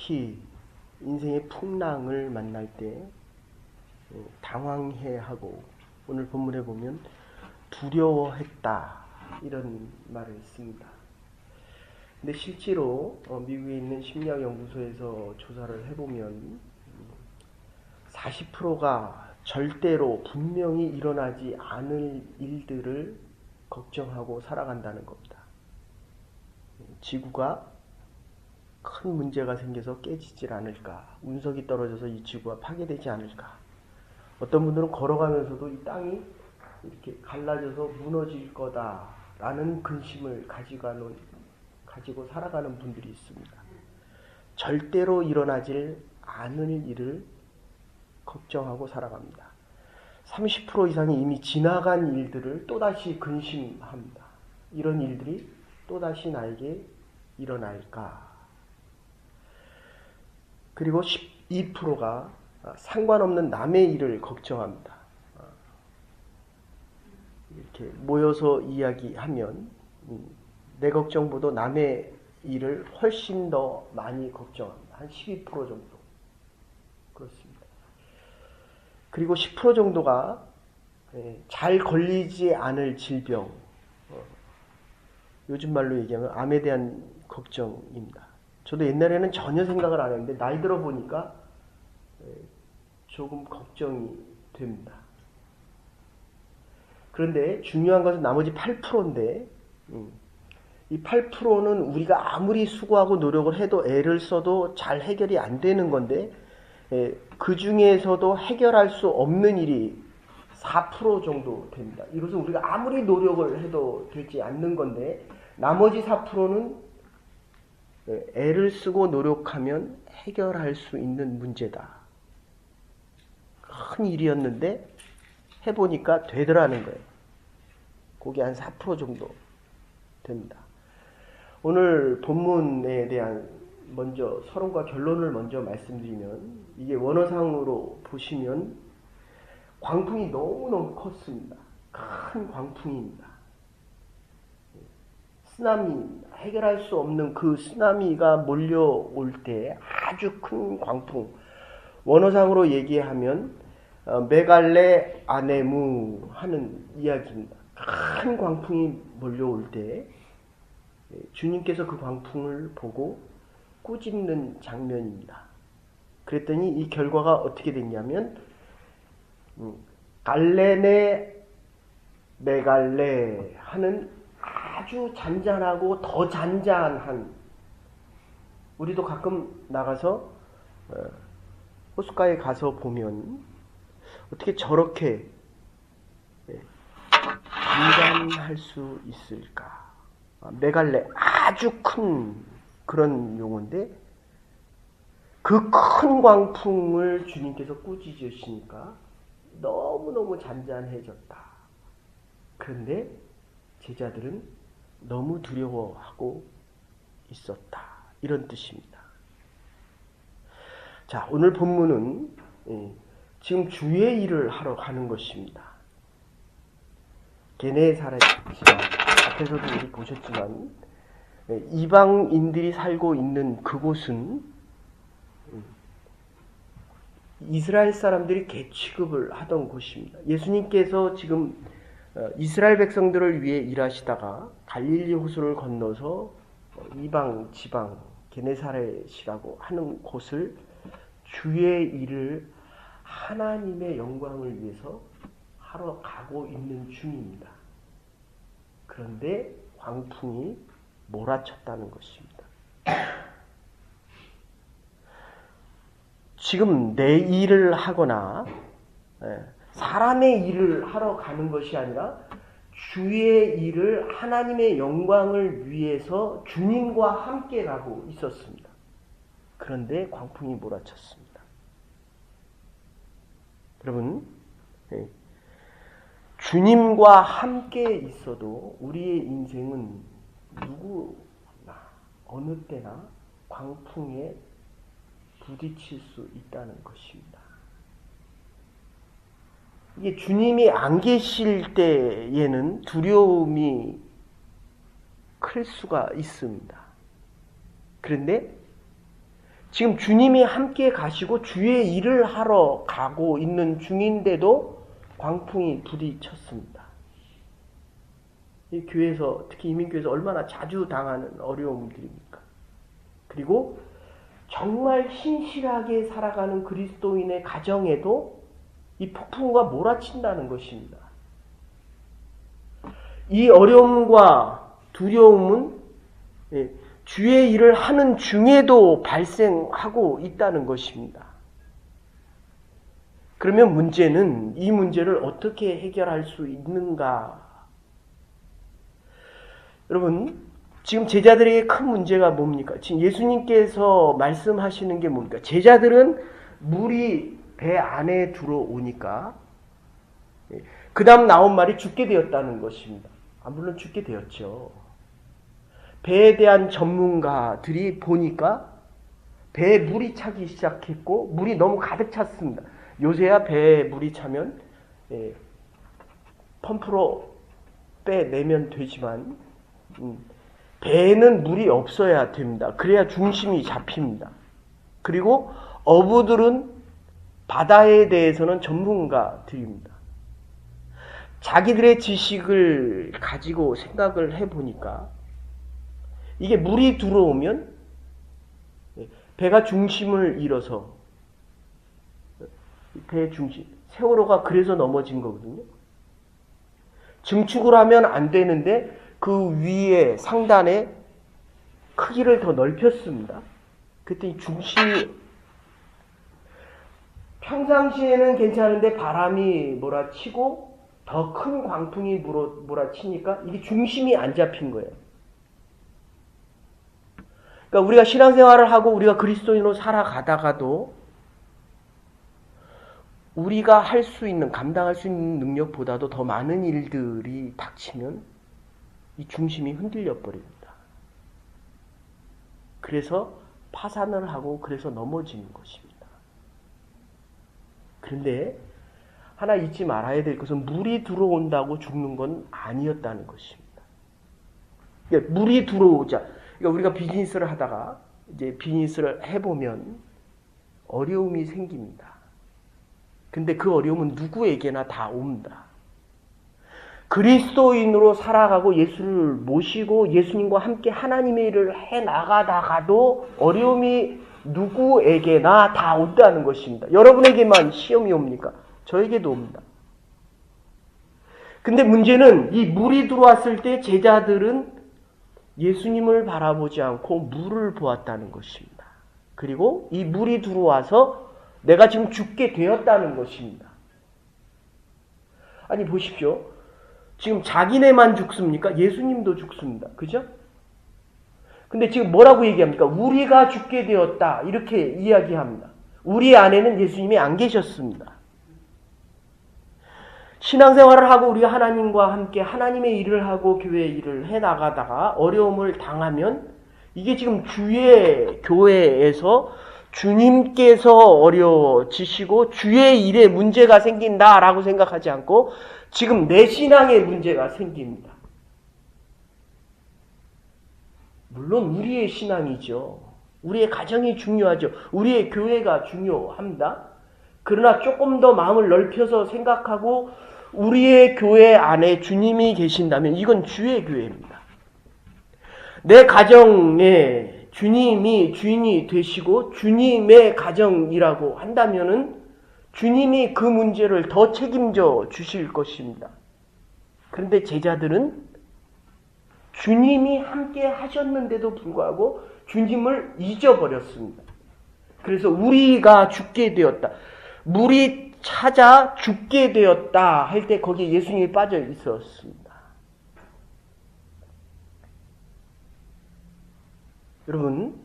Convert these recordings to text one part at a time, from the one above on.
특히 인생의 풍랑을 만날 때 당황해하고, 오늘 본문에 보면 두려워했다 이런 말을 씁니다. 근데 실제로 미국에 있는 심리학연구소에서 조사를 해보면 40%가 절대로 분명히 일어나지 않을 일들을 걱정하고 살아간다는 겁니다. 지구가 큰 문제가 생겨서 깨지질 않을까, 운석이 떨어져서 이 지구가 파괴되지 않을까, 어떤 분들은 걸어가면서도 이 땅이 이렇게 갈라져서 무너질 거다라는 근심을 가지고 살아가는 분들이 있습니다. 절대로 일어나질 않을 일을 걱정하고 살아갑니다. 30% 이상이 이미 지나간 일들을 또다시 근심합니다. 이런 일들이 또다시 나에게 일어날까. 그리고 12%가 상관없는 남의 일을 걱정합니다. 이렇게 모여서 이야기하면 내 걱정보다 남의 일을 훨씬 더 많이 걱정합니다. 한 12% 정도. 그렇습니다. 그리고 10% 정도가 잘 걸리지 않을 질병, 요즘 말로 얘기하면 암에 대한 걱정입니다. 저도 옛날에는 전혀 생각을 안 했는데 나이 들어 보니까 조금 걱정이 됩니다. 그런데 중요한 것은 나머지 8%인데 이 8%는 우리가 아무리 수고하고 노력을 해도 애를 써도 잘 해결이 안 되는 건데, 그 중에서도 해결할 수 없는 일이 4% 정도 됩니다. 이것은 우리가 아무리 노력을 해도 되지 않는 건데, 나머지 4%는 애를 쓰고 노력하면 해결할 수 있는 문제다. 큰 일이었는데 해보니까 되더라는 거예요. 그게 한 4% 정도 됩니다. 오늘 본문에 대한 먼저 서론과 결론을 먼저 말씀드리면, 이게 원어상으로 보시면 광풍이 너무너무 컸습니다. 큰 광풍입니다. 쓰나미입니다. 해결할 수 없는 그 쓰나미가 몰려올 때 아주 큰 광풍, 원어상으로 얘기하면 메갈레 아네무 하는 이야기입니다. 큰 광풍이 몰려올 때 주님께서 그 광풍을 보고 꾸짖는 장면입니다. 그랬더니 이 결과가 어떻게 됐냐면 갈레네 메갈레 하는 아주 잔잔하고 더 잔잔한, 우리도 가끔 나가서 호숫가에 가서 보면 어떻게 저렇게 잔잔할 수 있을까. 메갈레, 아주 큰 그런 용어인데, 그 큰 광풍을 주님께서 꾸짖으시니까 너무너무 잔잔해졌다. 그런데 제자들은 너무 두려워하고 있었다. 이런 뜻입니다. 자, 오늘 본문은 지금 주의 일을 하러 가는 것입니다. 게네사렛 지방, 앞에서도 우리 보셨지만 이방인들이 살고 있는 그곳은 이스라엘 사람들이 개취급을 하던 곳입니다. 예수님께서 지금 이스라엘 백성들을 위해 일하시다가 갈릴리 호수를 건너서 이방 지방 게네사렛이라고 하는 곳을 주의 일을, 하나님의 영광을 위해서 하러 가고 있는 중입니다. 그런데 광풍이 몰아쳤다는 것입니다. 지금 내 일을 하거나 사람의 일을 하러 가는 것이 아니라 주의 일을, 하나님의 영광을 위해서 주님과 함께 가고 있었습니다. 그런데 광풍이 몰아쳤습니다. 여러분, 주님과 함께 있어도 우리의 인생은 누구나 어느 때나 광풍에 부딪힐 수 있다는 것입니다. 이게 주님이 안 계실 때에는 두려움이 클 수가 있습니다. 그런데 지금 주님이 함께 가시고 주의 일을 하러 가고 있는 중인데도 광풍이 부딪혔습니다. 이 교회에서, 특히 이민교회에서 얼마나 자주 당하는 어려움들입니까? 그리고 정말 신실하게 살아가는 그리스도인의 가정에도 이 폭풍우가 몰아친다는 것입니다. 이 어려움과 두려움은 주의 일을 하는 중에도 발생하고 있다는 것입니다. 그러면 문제는 이 문제를 어떻게 해결할 수 있는가? 여러분, 지금 제자들에게 큰 문제가 뭡니까? 지금 예수님께서 말씀하시는 게 뭡니까? 제자들은 물이 배 안에 들어오니까 그 다음 나온 말이 죽게 되었다는 것입니다. 물론 죽게 되었죠. 배에 대한 전문가들이 보니까 배에 물이 차기 시작했고 물이 너무 가득 찼습니다. 요새야 배에 물이 차면 펌프로 빼내면 되지만 배에는 물이 없어야 됩니다. 그래야 중심이 잡힙니다. 그리고 어부들은 바다에 대해서는 전문가들입니다. 자기들의 지식을 가지고 생각을 해보니까 이게 물이 들어오면 배가 중심을 잃어서 배의 중심, 세월호가 그래서 넘어진 거거든요. 증축을 하면 안 되는데 그 위에 상단에 크기를 더 넓혔습니다. 그랬더니 중심이 평상시에는 괜찮은데 바람이 몰아치고 더 큰 광풍이 몰아치니까 이게 중심이 안 잡힌 거예요. 그러니까 우리가 신앙생활을 하고 우리가 그리스도인으로 살아가다가도 우리가 할 수 있는, 감당할 수 있는 능력보다도 더 많은 일들이 닥치면 이 중심이 흔들려 버립니다. 그래서 파산을 하고 그래서 넘어지는 것입니다. 그런데 하나 잊지 말아야 될 것은 물이 들어온다고 죽는 건 아니었다는 것입니다. 그러니까 물이 들어오자, 그러니까 우리가 비즈니스를 하다가 이제 비즈니스를 해보면 어려움이 생깁니다. 근데 그 어려움은 누구에게나 다 옵니다. 그리스도인으로 살아가고 예수를 모시고 예수님과 함께 하나님의 일을 해나가다가도 어려움이 누구에게나 다 온다는 것입니다. 여러분에게만 시험이 옵니까? 저에게도 옵니다. 근데 문제는 이 물이 들어왔을 때 제자들은 예수님을 바라보지 않고 물을 보았다는 것입니다. 그리고 이 물이 들어와서 내가 지금 죽게 되었다는 것입니다. 아니 보십시오. 지금 자기네만 죽습니까? 예수님도 죽습니다. 그죠? 근데 지금 뭐라고 얘기합니까? 우리가 죽게 되었다. 이렇게 이야기합니다. 우리 안에는 예수님이 안 계셨습니다. 신앙생활을 하고 우리가 하나님과 함께 하나님의 일을 하고 교회의 일을 해나가다가 어려움을 당하면 이게 지금 주의 교회에서 주님께서 어려워지시고 주의 일에 문제가 생긴다라고 생각하지 않고 지금 내 신앙에 문제가 생깁니다. 물론 우리의 신앙이죠. 우리의 가정이 중요하죠. 우리의 교회가 중요합니다. 그러나 조금 더 마음을 넓혀서 생각하고 우리의 교회 안에 주님이 계신다면 이건 주의 교회입니다. 내 가정에 주님이 주인이 되시고 주님의 가정이라고 한다면은 주님이 그 문제를 더 책임져 주실 것입니다. 그런데 제자들은 주님이 함께 하셨는데도 불구하고 주님을 잊어버렸습니다. 그래서 우리가 죽게 되었다. 물이 찾아 죽게 되었다 할 때 거기에 예수님이 빠져 있었습니다. 여러분,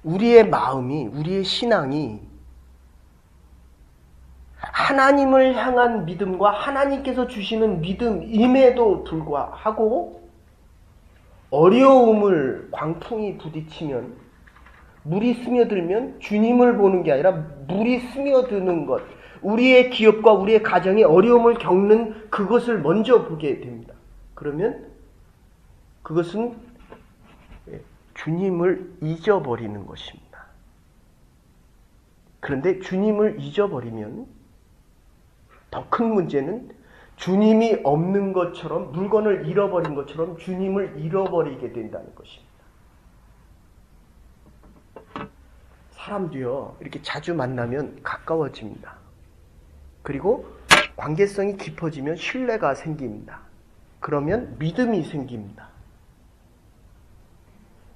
우리의 마음이, 우리의 신앙이 하나님을 향한 믿음과 하나님께서 주시는 믿음임에도 불구하고 어려움을 광풍이 부딪히면 물이 스며들면 주님을 보는 게 아니라 물이 스며드는 것, 우리의 기업과 우리의 가정이 어려움을 겪는 그것을 먼저 보게 됩니다. 그러면 그것은 주님을 잊어버리는 것입니다. 그런데 주님을 잊어버리면 더 큰 문제는 주님이 없는 것처럼, 물건을 잃어버린 것처럼 주님을 잃어버리게 된다는 것입니다. 사람도요, 이렇게 자주 만나면 가까워집니다. 그리고 관계성이 깊어지면 신뢰가 생깁니다. 그러면 믿음이 생깁니다.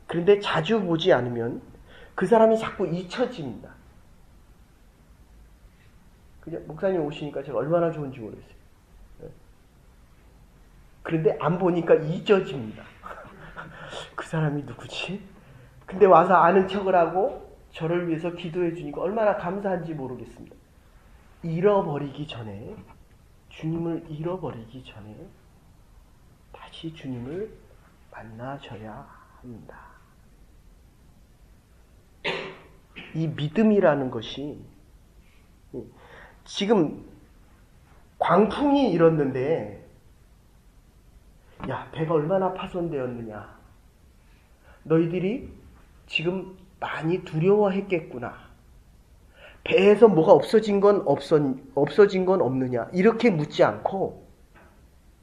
그런데 자주 보지 않으면 그 사람이 자꾸 잊혀집니다. 그냥 목사님 오시니까 제가 얼마나 좋은지 모르겠어요. 그런데 안 보니까 잊어집니다. 그 사람이 누구지? 근데 와서 아는 척을 하고 저를 위해서 기도해 주니까 얼마나 감사한지 모르겠습니다. 잃어버리기 전에, 주님을 잃어버리기 전에 다시 주님을 만나셔야 합니다. 이 믿음이라는 것이, 지금 광풍이 일었는데 야, 배가 얼마나 파손되었느냐. 너희들이 지금 많이 두려워했겠구나. 배에서 뭐가 없어진 건 없느냐. 이렇게 묻지 않고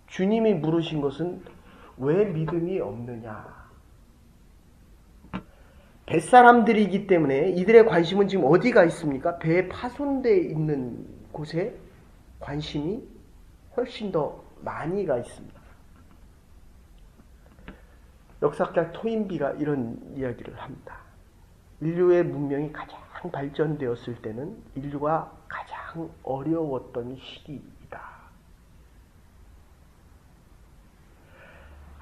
주님이 물으신 것은 왜 믿음이 없느냐. 뱃사람들이기 때문에 이들의 관심은 지금 어디가 있습니까? 배에 파손되어 있는 곳에 관심이 훨씬 더 많이 가 있습니다. 역사학자 토인비가 이런 이야기를 합니다. 인류의 문명이 가장 발전되었을 때는 인류가 가장 어려웠던 시기이다.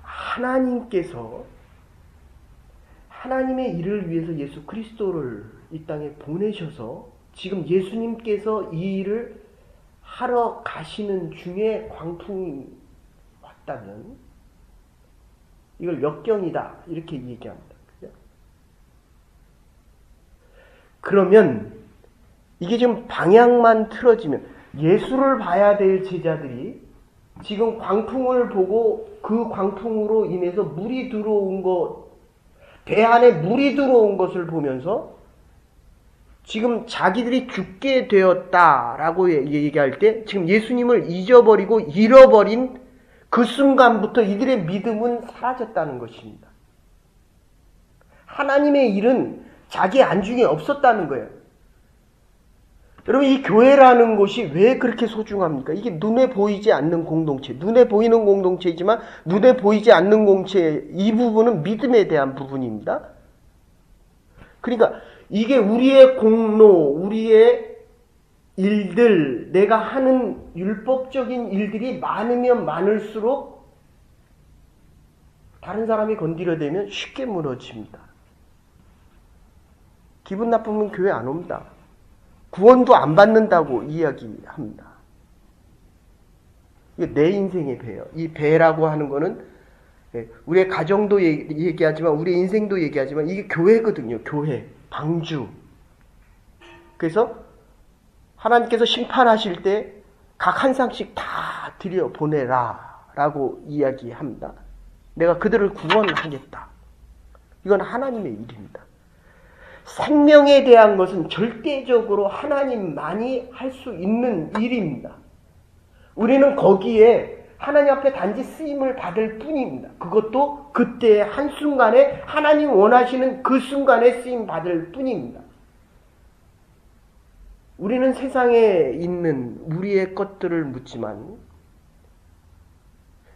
하나님께서 하나님의 일을 위해서 예수 그리스도를 이 땅에 보내셔서 지금 예수님께서 이 일을 하러 가시는 중에 광풍이 왔다면 이걸 역경이다 이렇게 얘기합니다. 그죠? 그러면 이게 지금 방향만 틀어지면 예수를 봐야 될 제자들이 지금 광풍을 보고 그 광풍으로 인해서 물이 들어온 것, 배 안에 물이 들어온 것을 보면서 지금 자기들이 죽게 되었다라고 얘기할 때 지금 예수님을 잊어버리고 잃어버린 그 순간부터 이들의 믿음은 사라졌다는 것입니다. 하나님의 일은 자기 안중에 없었다는 거예요. 여러분, 이 교회라는 곳이 왜 그렇게 소중합니까? 이게 눈에 보이지 않는 공동체, 눈에 보이는 공동체이지만 눈에 보이지 않는 공동체, 이 부분은 믿음에 대한 부분입니다. 그러니까 이게 우리의 공로, 우리의 일들, 내가 하는 율법적인 일들이 많으면 많을수록 다른 사람이 건드려대면 쉽게 무너집니다. 기분 나쁘면 교회 안 옵니다. 구원도 안 받는다고 이야기합니다. 이게 내 인생의 배예요. 이 배라고 하는 거는 우리의 가정도 얘기하지만 우리 인생도 얘기하지만 이게 교회거든요. 교회, 방주. 그래서 하나님께서 심판하실 때 각 한 상씩 다 들여보내라 라고 이야기합니다. 내가 그들을 구원하겠다. 이건 하나님의 일입니다. 생명에 대한 것은 절대적으로 하나님만이 할 수 있는 일입니다. 우리는 거기에 하나님 앞에 단지 쓰임을 받을 뿐입니다. 그것도 그때의 한순간에 하나님 원하시는 그 순간에 쓰임 받을 뿐입니다. 우리는 세상에 있는 우리의 것들을 묻지만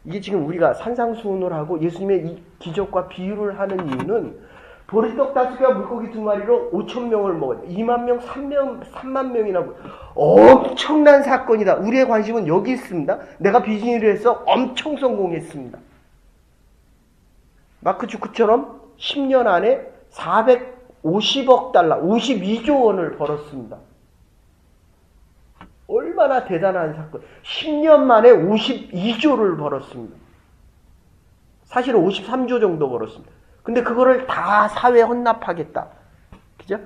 이게 지금 우리가 산상수훈을 하고 예수님의 이 기적과 비유를 하는 이유는 보리떡 5개와 물고기 2마리로 5,000명을 먹었다. 2만 명, 3만 명이나 엄청난 사건이다. 우리의 관심은 여기 있습니다. 내가 비즈니스를 해서 엄청 성공했습니다. 마크 주크처럼 10년 안에 450억 달러, 52조 원을 벌었습니다. 얼마나 대단한 사건. 10년 만에 52조를 벌었습니다. 사실은 53조 정도 벌었습니다. 근데 그거를 다 사회에 헌납하겠다. 그죠?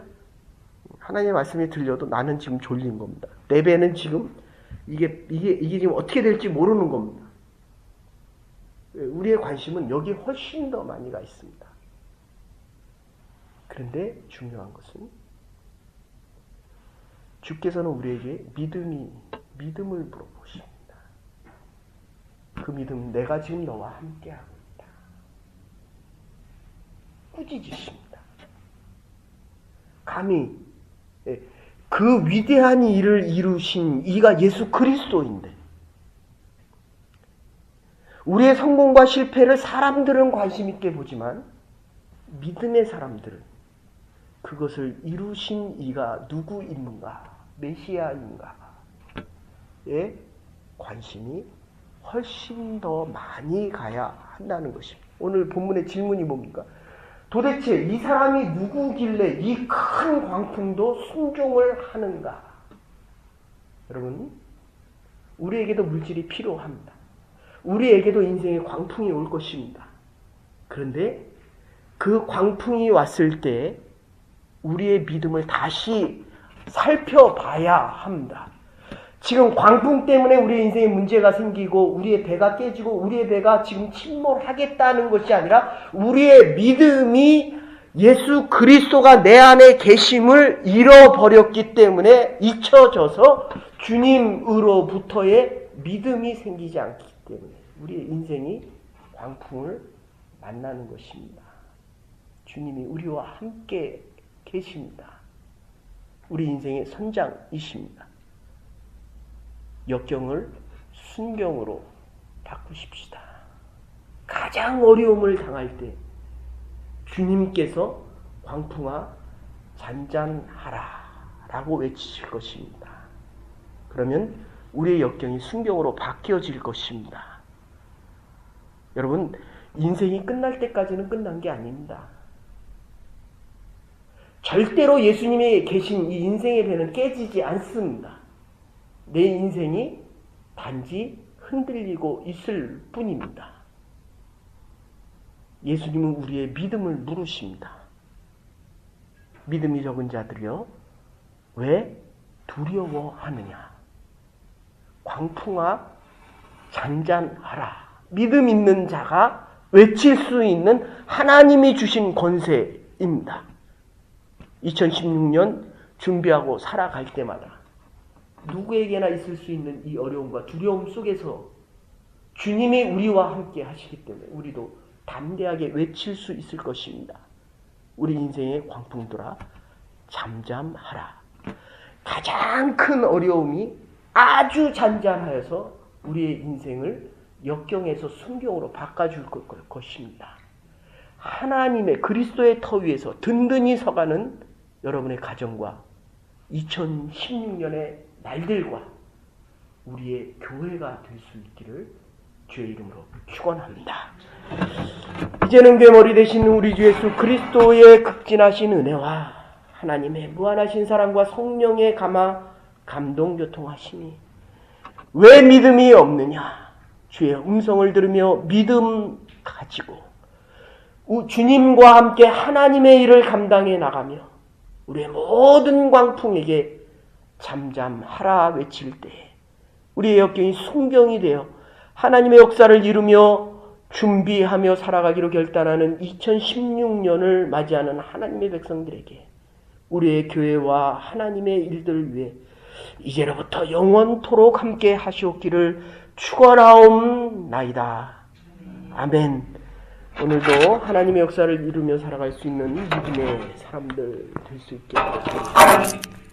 하나님의 말씀이 들려도 나는 지금 졸린 겁니다. 내 배는 지금 이게 지금 어떻게 될지 모르는 겁니다. 우리의 관심은 여기 훨씬 더 많이 가 있습니다. 그런데 중요한 것은 주께서는 우리에게 믿음을 물어보십니다. 그 믿음, 내가 지금 너와 함께하고 있다. 꾸짖으십니다. 감히 그 위대한 일을 이루신 이가 예수 그리스도인데 우리의 성공과 실패를 사람들은 관심 있게 보지만 믿음의 사람들은 그것을 이루신 이가 누구인가, 메시아인가에 관심이 훨씬 더 많이 가야 한다는 것입니다. 오늘 본문의 질문이 뭡니까? 도대체 이 사람이 누구길래 이 큰 광풍도 순종을 하는가? 여러분, 우리에게도 물질이 필요합니다. 우리에게도 인생의 광풍이 올 것입니다. 그런데 그 광풍이 왔을 때 우리의 믿음을 다시 살펴봐야 합니다. 지금 광풍 때문에 우리의 인생에 문제가 생기고 우리의 배가 깨지고 우리의 배가 지금 침몰하겠다는 것이 아니라 우리의 믿음이 예수 그리스도가 내 안에 계심을 잃어버렸기 때문에 잊혀져서 주님으로부터의 믿음이 생기지 않기 때문에 우리의 인생이 광풍을 만나는 것입니다. 주님이 우리와 함께 계십니다. 우리 인생의 선장이십니다. 역경을 순경으로 바꾸십시다. 가장 어려움을 당할 때 주님께서 광풍아 잔잔하라 라고 외치실 것입니다. 그러면 우리의 역경이 순경으로 바뀌어질 것입니다. 여러분, 인생이 끝날 때까지는 끝난 게 아닙니다. 절대로 예수님이 계신 이 인생의 배는 깨지지 않습니다. 내 인생이 단지 흔들리고 있을 뿐입니다. 예수님은 우리의 믿음을 물으십니다. 믿음이 적은 자들이여 왜 두려워하느냐? 광풍아 잔잔하라. 믿음 있는 자가 외칠 수 있는 하나님이 주신 권세입니다. 2016년 준비하고 살아갈 때마다 누구에게나 있을 수 있는 이 어려움과 두려움 속에서 주님이 우리와 함께 하시기 때문에 우리도 담대하게 외칠 수 있을 것입니다. 우리 인생의 광풍들아 잠잠하라. 가장 큰 어려움이 아주 잔잔하여서 우리의 인생을 역경에서 순경으로 바꿔줄 것입니다. 하나님의 그리스도의 터 위에서 든든히 서가는 여러분의 가정과 2016년의 날들과 우리의 교회가 될 수 있기를 주의 이름으로 축원합니다. 이제는 괴머리 되신 우리 주 예수 그리스도의 극진하신 은혜와 하나님의 무한하신 사랑과 성령의 감동 교통하심이 왜 믿음이 없느냐? 주의 음성을 들으며 믿음 가지고 주님과 함께 하나님의 일을 감당해 나가며 우리의 모든 광풍에게 잠잠하라 외칠 때 우리의 역경이 순경이 되어 하나님의 역사를 이루며 준비하며 살아가기로 결단하는 2016년을 맞이하는 하나님의 백성들에게 우리의 교회와 하나님의 일들을 위해 이제로부터 영원토록 함께 하시옵기를 축원하옵나이다. 아멘. 오늘도 하나님의 역사를 이루며 살아갈 수 있는 믿음의 사람들 될 수 있게 하옵소서.